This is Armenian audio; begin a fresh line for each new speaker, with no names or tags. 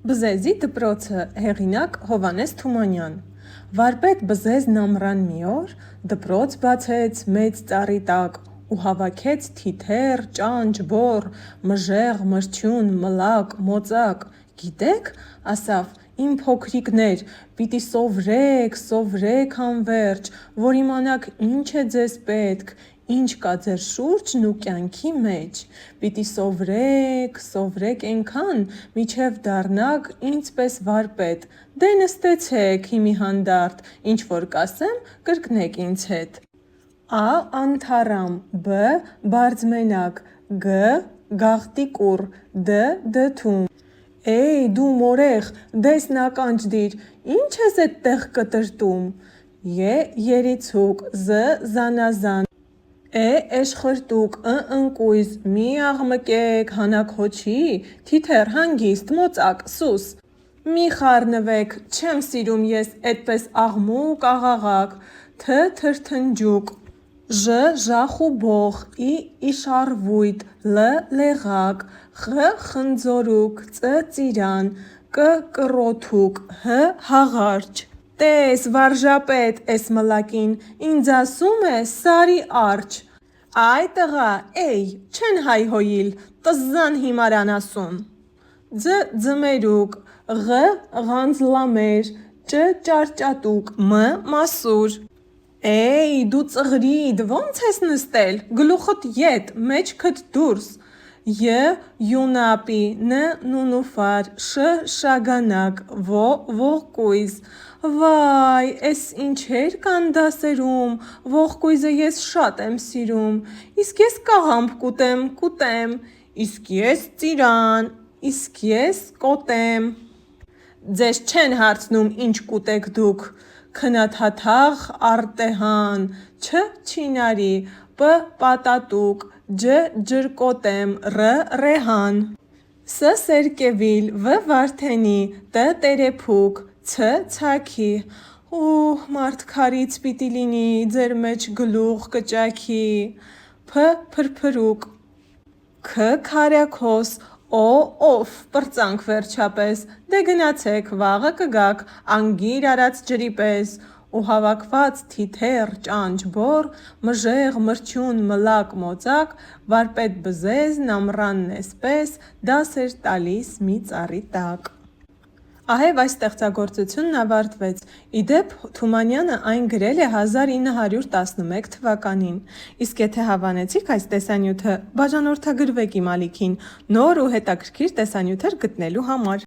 Բզեզի դպրոցը հեղինակ Հովհաննես Թումանյան Վարպետ Բզեզն ամռան մի օր դպրոց բացեց մեծ ծառի տակ ու հավաքեց թիթեռ, ճանճ, բոռ, մժեղ, մրջյուն, մլակ, մոծակ, գիտեք, ասավ, իմ փոքրիկներ, պիտի սովրեք անվերջ, որ իմանաք ինչ է ձեզ պետք, ինչ կա ձեր շուրջն ու կյանքի մեջ, պիտի սովրեք էնքան, մինչև դառնաք ինձպես վարպետ, դե նստեցեք հիմի հանդարտ, ինչ որ կասեմ, կրկնեք ինձ հետ: Ա. Անթառամ, Բ. Բարձմենակ, Գ. Գաղտնի կուռ, Դ. Դդում: Էյ դու մորեղ, դես նականջդիր, ինչ ես էդտեղ կտրտում: Ե. Երիցուկ, Զ. Զանազան, Է. Էշխրտուկ, Ը. Ընկույզ, մի աղմկեք, հանաք հոչի, թիթեռ, հանգիստ, մոծակ, սուս: Մի խառնվեք, չեմ սիրում ես էդպես աղմուկ աղաղակ: Թ. Թրթնջուկ, Ժ. Ժախ ու բող, I. Իշառվույթ, Լ. Լեղակ, Խ. խնձորուկ, Ծ. ծիրան, Կ. կռոթուկ, Հ. հաղարջ: Տես վարժապետ էս մլակին, ինձ ասում է Սարի առջ: Այ տղա, էյ, չեն հայհոյիլ, տզզան հիմար ասում: Ձ. ձմերուկ, Ղ. ղանձլամեր, Ճ. ճարճատուկ, Մ. մասուր: Էյ դու ծղրիդ, ո՞նց ես նստել, գլուխդ ետ, մեջքդ դուրս: Յ. յունապի, Ն. նունուֆար, Շ. շագանակ, Ո. ողկույզ: Վայ, էս ինչեր կան դասերում, ողկույզը ես շատ եմ սիրում, իսկ ես կաղամբ կուտեմ, իսկ ես ծիրան, իսկ ես կոտեմ: Ձեզ չեն հարցնում ինչ կուտեք դուք: Քնաթաթաղ արտեհան, Չ. չինարի, Պ. պատատուկ, Ջ. ջրկոտեմ, Ռ. ռեհան: Ս. սերկևիլ, Վ. վարդենի, Տ. տերեփուկ, Ց. ցաքի: Մարդքարից պիտի լինի, ձեր մեջ գլուխ կճաքի: Փ. փրփրուկ, Ք. քարյակոս, Օ. օֆ, պրծանք վերջապես, դե գնացեք, վաղը կգաք, անգիր արած ջրի պես: Ու հավաքված թիթեռ, ճանճ, բոռ, մժեղ, մրջյուն, մլակ, մոծակ, վարպետ Բզեզն ամռանն էսպես դաս էր տալիս մի ծառի տակ: Ահև այս ստեղծագործությունն ավարտվեց: Ի դեպ Թումանյանը այն գրել է 1911 թվականին: Իսկ եթե հավանեցիք այս տեսանյութը, բաժանորդագրվեք իմ ալիքին նոր ու հետաքրքիր տեսանյութեր գտնելու համար: